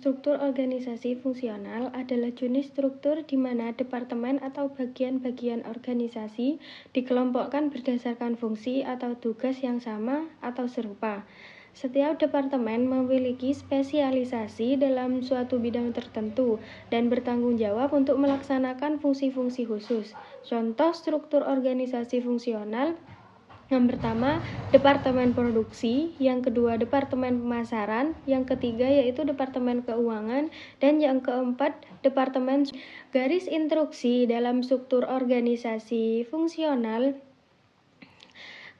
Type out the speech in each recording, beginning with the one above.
Struktur organisasi fungsional adalah jenis struktur di mana departemen atau bagian-bagian organisasi dikelompokkan berdasarkan fungsi atau tugas yang sama atau serupa. Setiap departemen memiliki spesialisasi dalam suatu bidang tertentu dan bertanggung jawab untuk melaksanakan fungsi-fungsi khusus. Contoh struktur organisasi fungsional: yang pertama, Departemen Produksi, yang kedua Departemen Pemasaran, yang ketiga yaitu Departemen Keuangan, dan yang keempat Departemen. Garis instruksi dalam struktur organisasi fungsional.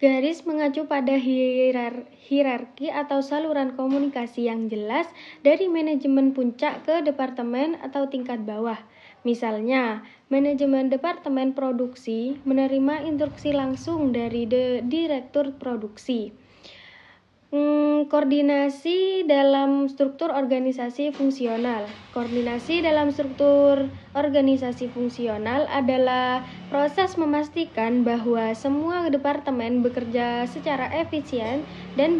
Garis mengacu pada hierarki atau saluran komunikasi yang jelas dari manajemen puncak ke departemen atau tingkat bawah. Misalnya, manajemen departemen produksi menerima instruksi langsung dari direktur produksi. Koordinasi dalam struktur organisasi fungsional. Koordinasi dalam struktur organisasi fungsional adalah proses memastikan bahwa semua departemen bekerja secara efisien dan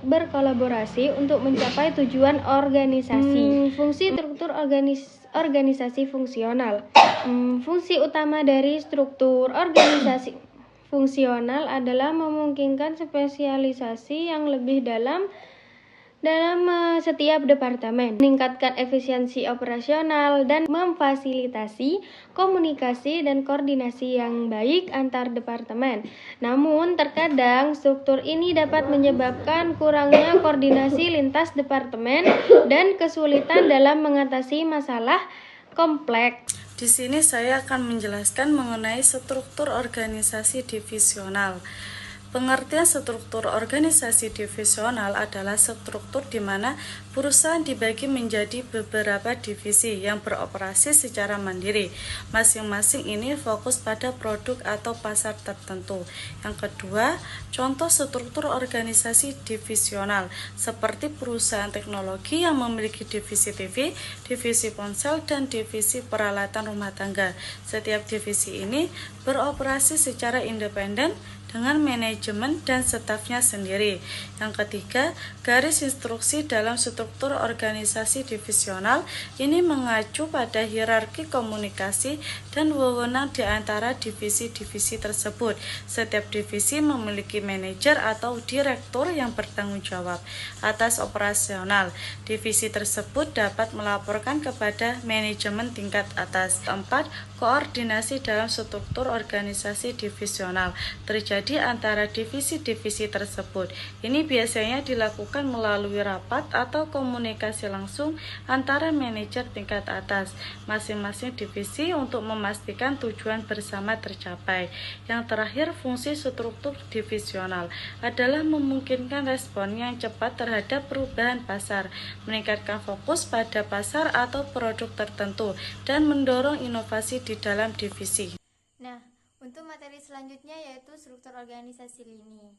berkolaborasi untuk mencapai tujuan organisasi. Fungsi struktur organisasi fungsional. Fungsi utama dari struktur organisasi fungsional adalah memungkinkan spesialisasi yang lebih dalam setiap departemen, meningkatkan efisiensi operasional, dan memfasilitasi komunikasi dan koordinasi yang baik antar departemen. Namun, terkadang struktur ini dapat menyebabkan kurangnya koordinasi lintas departemen dan kesulitan dalam mengatasi masalah kompleks. Di sini saya akan menjelaskan mengenai struktur organisasi divisional. Pengertian struktur organisasi divisional adalah struktur di mana perusahaan dibagi menjadi beberapa divisi yang beroperasi secara mandiri. Masing-masing ini fokus pada produk atau pasar tertentu. Yang kedua, contoh struktur organisasi divisional seperti perusahaan teknologi yang memiliki divisi TV, divisi ponsel, dan divisi peralatan rumah tangga. Setiap divisi ini beroperasi secara independen dengan manajemen dan stafnya sendiri. Yang ketiga, garis instruksi dalam struktur organisasi divisional ini mengacu pada hierarki komunikasi dan wewenang di antara divisi-divisi tersebut. Setiap divisi memiliki manajer atau direktur yang bertanggung jawab atas operasional. Divisi tersebut dapat melaporkan kepada manajemen tingkat atas. Keempat, koordinasi dalam struktur organisasi divisional terjadi antara divisi-divisi tersebut. Ini biasanya dilakukan melalui rapat atau komunikasi langsung antara manajer tingkat atas masing-masing divisi untuk memastikan tujuan bersama tercapai. Yang terakhir, fungsi struktur divisional adalah memungkinkan respon yang cepat terhadap perubahan pasar, meningkatkan fokus pada pasar atau produk tertentu, dan mendorong inovasi di dalam divisi. Untuk materi selanjutnya yaitu struktur organisasi lini.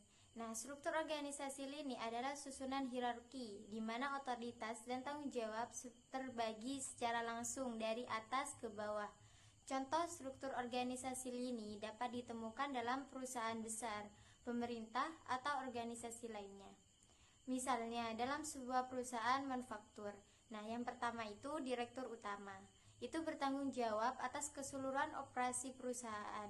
Struktur organisasi lini adalah susunan hierarki di mana otoritas dan tanggung jawab terbagi secara langsung dari atas ke bawah. Contoh struktur organisasi lini dapat ditemukan dalam perusahaan besar, pemerintah, atau organisasi lainnya. Misalnya dalam sebuah perusahaan manufaktur. Yang pertama itu direktur utama. Itu bertanggung jawab atas keseluruhan operasi perusahaan.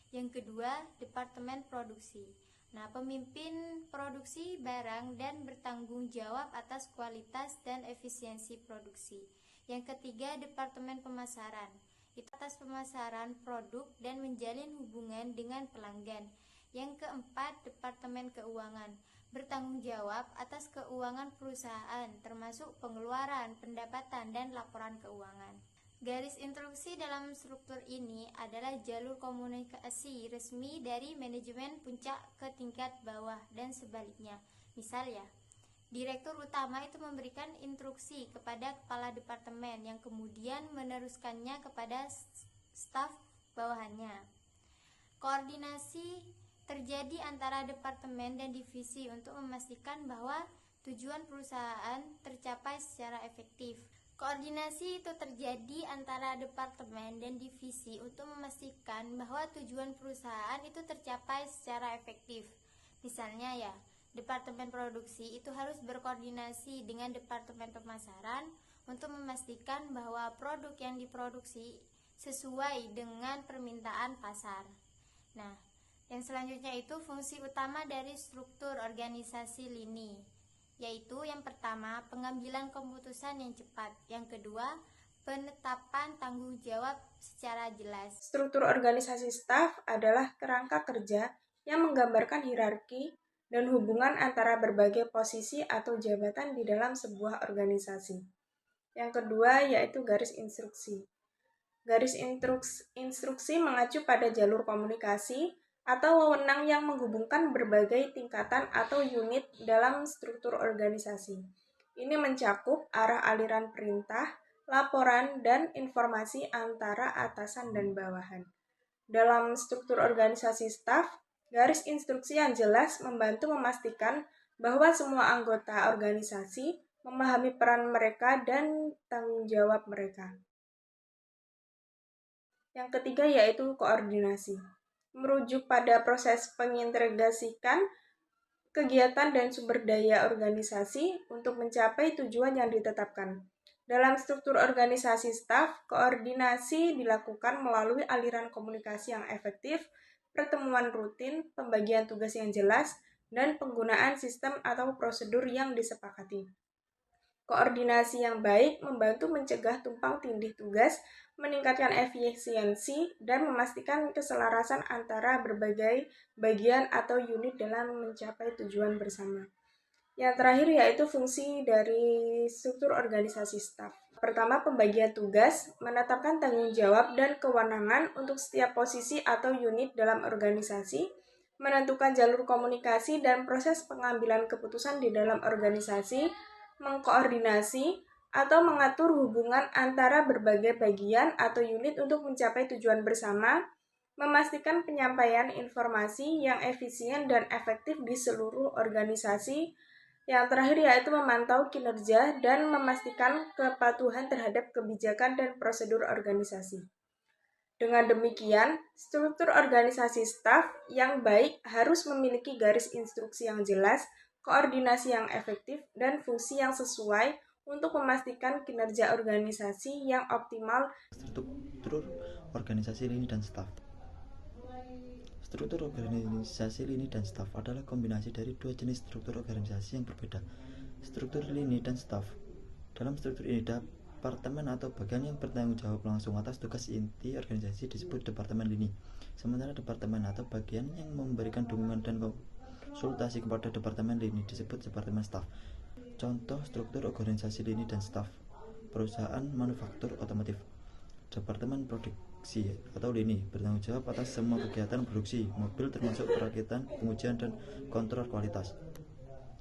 Yang kedua, departemen produksi. Pemimpin produksi barang dan bertanggung jawab atas kualitas dan efisiensi produksi. Yang ketiga, departemen pemasaran. Itu atas pemasaran produk dan menjalin hubungan dengan pelanggan. Yang keempat, departemen keuangan. Bertanggung jawab atas keuangan perusahaan, termasuk pengeluaran, pendapatan, dan laporan keuangan. Garis instruksi dalam struktur ini adalah jalur komunikasi resmi dari manajemen puncak ke tingkat bawah dan sebaliknya. Misal direktur utama itu memberikan instruksi kepada kepala departemen yang kemudian meneruskannya kepada staf bawahannya. Koordinasi terjadi antara departemen dan divisi untuk memastikan bahwa tujuan perusahaan tercapai secara efektif. Koordinasi itu terjadi antara departemen dan divisi untuk memastikan bahwa tujuan perusahaan itu tercapai secara efektif. Misalnya departemen produksi itu harus berkoordinasi dengan departemen pemasaran untuk memastikan bahwa produk yang diproduksi sesuai dengan permintaan pasar. Nah, yang selanjutnya itu fungsi utama dari struktur organisasi lini, yaitu yang pertama, pengambilan keputusan yang cepat. Yang kedua, penetapan tanggung jawab secara jelas. Struktur organisasi staf adalah kerangka kerja yang menggambarkan hierarki dan hubungan antara berbagai posisi atau jabatan di dalam sebuah organisasi. Yang kedua yaitu garis instruksi. Garis instruksi mengacu pada jalur komunikasi atau wewenang yang menghubungkan berbagai tingkatan atau unit dalam struktur organisasi. Ini mencakup arah aliran perintah, laporan, dan informasi antara atasan dan bawahan. Dalam struktur organisasi staf, garis instruksi yang jelas membantu memastikan bahwa semua anggota organisasi memahami peran mereka dan tanggung jawab mereka. Yang ketiga yaitu koordinasi. Merujuk pada proses mengintegrasikan kegiatan dan sumber daya organisasi untuk mencapai tujuan yang ditetapkan. Dalam struktur organisasi staf, koordinasi dilakukan melalui aliran komunikasi yang efektif, pertemuan rutin, pembagian tugas yang jelas, dan penggunaan sistem atau prosedur yang disepakati. Koordinasi yang baik membantu mencegah tumpang tindih tugas, meningkatkan efisiensi, dan memastikan keselarasan antara berbagai bagian atau unit dalam mencapai tujuan bersama. Yang terakhir yaitu fungsi dari struktur organisasi staf. Pertama, pembagian tugas, menetapkan tanggung jawab dan kewenangan untuk setiap posisi atau unit dalam organisasi, menentukan jalur komunikasi dan proses pengambilan keputusan di dalam organisasi, mengkoordinasi atau mengatur hubungan antara berbagai bagian atau unit untuk mencapai tujuan bersama, memastikan penyampaian informasi yang efisien dan efektif di seluruh organisasi. Yang terakhir yaitu memantau kinerja dan memastikan kepatuhan terhadap kebijakan dan prosedur organisasi. Dengan demikian, struktur organisasi staf yang baik harus memiliki garis instruksi yang jelas, koordinasi yang efektif, dan fungsi yang sesuai untuk memastikan kinerja organisasi yang optimal. Struktur organisasi lini dan staf. Struktur organisasi lini dan staf adalah kombinasi dari dua jenis struktur organisasi yang berbeda, struktur lini dan staf. Dalam struktur ini, departemen atau bagian yang bertanggung jawab langsung atas tugas inti organisasi disebut departemen lini, sementara departemen atau bagian yang memberikan dukungan dan konsultasi kepada departemen lini disebut departemen staf. Contoh struktur organisasi lini dan staf: perusahaan manufaktur otomotif, departemen produksi atau lini bertanggung jawab atas semua kegiatan produksi mobil termasuk perakitan, pengujian, dan kontrol kualitas.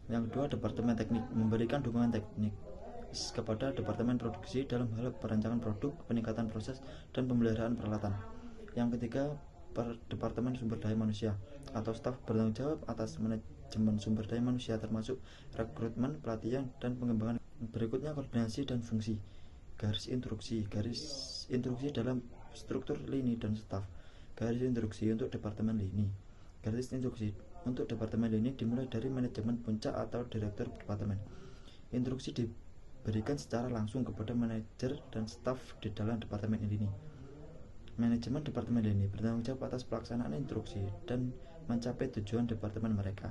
Yang kedua, departemen teknik memberikan dukungan teknik kepada departemen produksi dalam hal perancangan produk, peningkatan proses, dan pemeliharaan peralatan. Yang ketiga, departemen sumber daya manusia atau staf bertanggung jawab atas manajemen sumber daya manusia termasuk rekrutmen, pelatihan, dan pengembangan. Berikutnya, koordinasi dan fungsi. Garis instruksi dalam struktur lini dan staf. Garis instruksi untuk departemen lini. Garis instruksi untuk departemen lini dimulai dari manajemen puncak atau direktur departemen. Instruksi diberikan secara langsung kepada manajer dan staf di dalam departemen lini. Manajemen departemen lini bertanggung jawab atas pelaksanaan instruksi dan mencapai tujuan departemen mereka.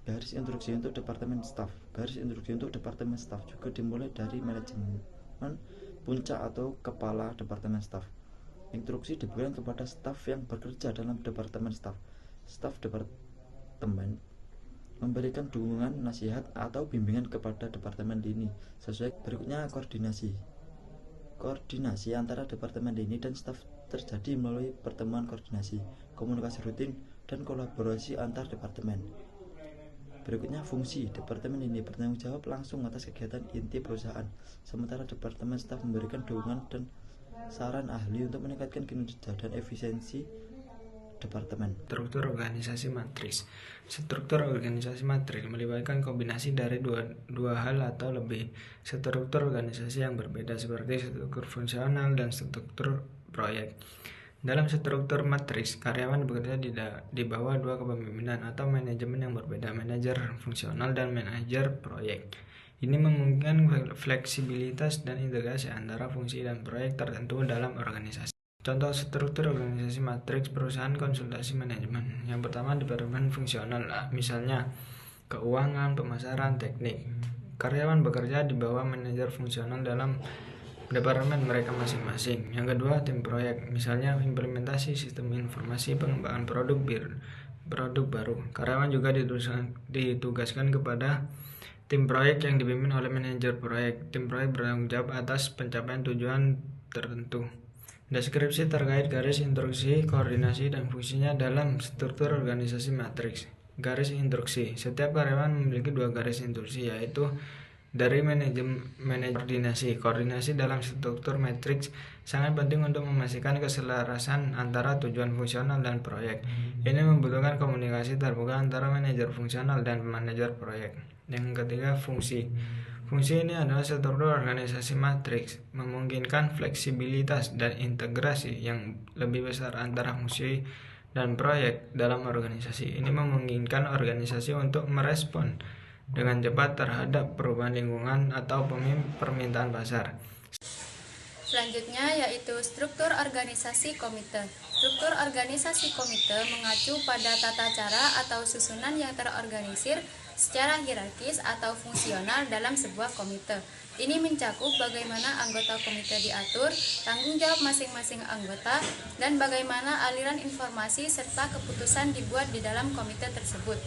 Garis instruksi untuk departemen staf. Garis instruksi untuk departemen staf juga dimulai dari manajemen puncak atau kepala departemen staf. Instruksi diberikan kepada staf yang bekerja dalam departemen staf. Staf departemen memberikan dukungan, nasihat, atau bimbingan kepada departemen lini sesuai. Berikutnya, koordinasi. Koordinasi antara departemen lini dan staf terjadi melalui pertemuan koordinasi, komunikasi rutin, dan kolaborasi antar departemen. Berikutnya, fungsi. Departemen lini bertanggung jawab langsung atas kegiatan inti perusahaan, sementara departemen staf memberikan dukungan dan saran ahli untuk meningkatkan kinerja dan efisiensi departemen. Struktur organisasi matris. Struktur organisasi matris melibatkan kombinasi dari dua hal atau lebih struktur organisasi yang berbeda seperti struktur fungsional dan struktur proyek. Dalam struktur matris, karyawan bekerja di bawah dua kepemimpinan atau manajemen yang berbeda, manajer fungsional dan manajer proyek. Ini memungkinkan fleksibilitas dan integrasi antara fungsi dan proyek tertentu dalam organisasi. Contoh struktur organisasi matriks perusahaan konsultasi manajemen. Yang pertama, departemen fungsional, misalnya keuangan, pemasaran, teknik. Karyawan bekerja di bawah manajer fungsional dalam departemen mereka masing-masing. Yang kedua, tim proyek, misalnya implementasi sistem informasi, pengembangan produk baru. Karyawan juga ditugaskan kepada tim proyek yang dipimpin oleh manajer proyek. Tim proyek bertanggung jawab atas pencapaian tujuan tertentu. Deskripsi terkait garis instruksi, koordinasi, dan fungsinya dalam struktur organisasi matriks. Garis instruksi. Setiap karyawan memiliki 2 garis instruksi, yaitu dari manajer koordinasi. Koordinasi dalam struktur matriks sangat penting untuk memastikan keselarasan antara tujuan fungsional dan proyek. Ini membutuhkan komunikasi terbuka antara manajer fungsional dan manajer proyek. Yang ketiga, fungsi. Fungsi ini adalah struktur organisasi matriks, memungkinkan fleksibilitas dan integrasi yang lebih besar antara fungsi dan proyek dalam organisasi. Ini memungkinkan organisasi untuk merespon dengan cepat terhadap perubahan lingkungan atau permintaan pasar. Selanjutnya yaitu struktur organisasi komite. Struktur organisasi komite mengacu pada tata cara atau susunan yang terorganisir secara hierarkis atau fungsional dalam sebuah komite. Ini mencakup bagaimana anggota komite diatur, tanggung jawab masing-masing anggota, dan bagaimana aliran informasi serta keputusan dibuat di dalam komite tersebut.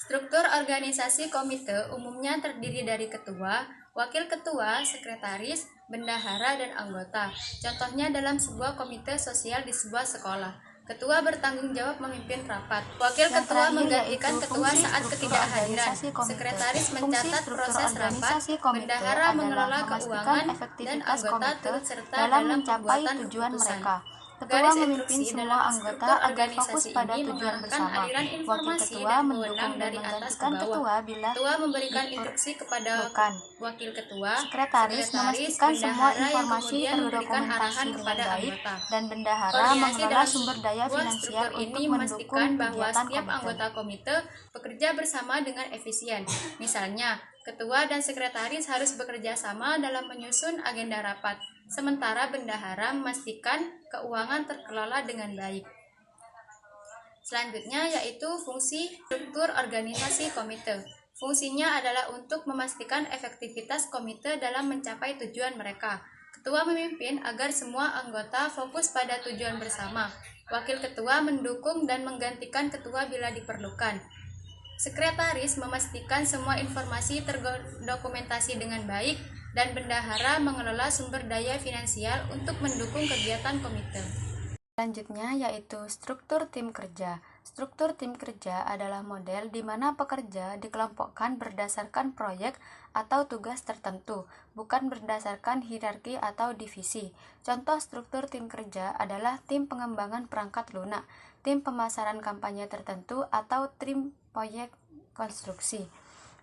Struktur organisasi komite umumnya terdiri dari ketua, wakil ketua, sekretaris, bendahara, dan anggota. Contohnya dalam sebuah komite sosial di sebuah sekolah. Ketua bertanggung jawab memimpin rapat. Wakil ketua menggantikan ketua saat ketidakhadiran. Sekretaris mencatat proses rapat. Bendahara mengelola keuangan dan anggota turut serta dalam pembuatan keputusan. Ketua memimpin semua anggota agar fokus pada tujuan bersama. Wakil ketua mendukung dan menggantikan ketua bila Ketua memberikan instruksi kepada diperlukan. wakil ketua. Sekretaris memastikan semua informasi terdokumentasi dengan baik, dan bendahara mengelola sumber daya finansial untuk mendukung bahwa kegiatan setiap komite. anggota komite bekerja bersama dengan efisien. Misalnya, ketua dan sekretaris harus bekerja sama dalam menyusun agenda rapat, sementara bendahara memastikan keuangan terkelola dengan baik. Selanjutnya yaitu fungsi struktur organisasi komite. Fungsinya adalah untuk memastikan efektivitas komite dalam mencapai tujuan mereka. Ketua memimpin agar semua anggota fokus pada tujuan bersama. Wakil ketua mendukung dan menggantikan ketua bila diperlukan. Sekretaris memastikan semua informasi terdokumentasi dengan baik, dan bendahara mengelola sumber daya finansial untuk mendukung kegiatan komite. Selanjutnya yaitu struktur tim kerja. Struktur tim kerja adalah model di mana pekerja dikelompokkan berdasarkan proyek atau tugas tertentu, bukan berdasarkan hierarki atau divisi. Contoh struktur tim kerja adalah tim pengembangan perangkat lunak, tim pemasaran kampanye tertentu, atau tim proyek konstruksi.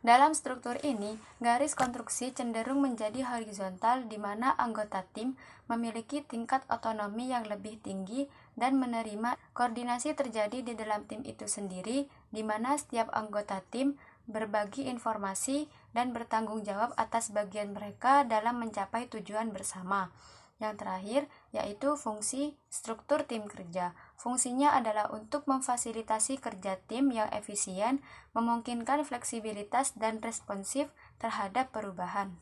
Dalam struktur ini, garis konstruksi cenderung menjadi horizontal di mana anggota tim memiliki tingkat otonomi yang lebih tinggi dan menerima koordinasi terjadi di dalam tim itu sendiri, di mana setiap anggota tim berbagi informasi dan bertanggung jawab atas bagian mereka dalam mencapai tujuan bersama. Yang terakhir, yaitu fungsi struktur tim kerja. Fungsinya adalah untuk memfasilitasi kerja tim yang efisien, memungkinkan fleksibilitas dan responsif terhadap perubahan.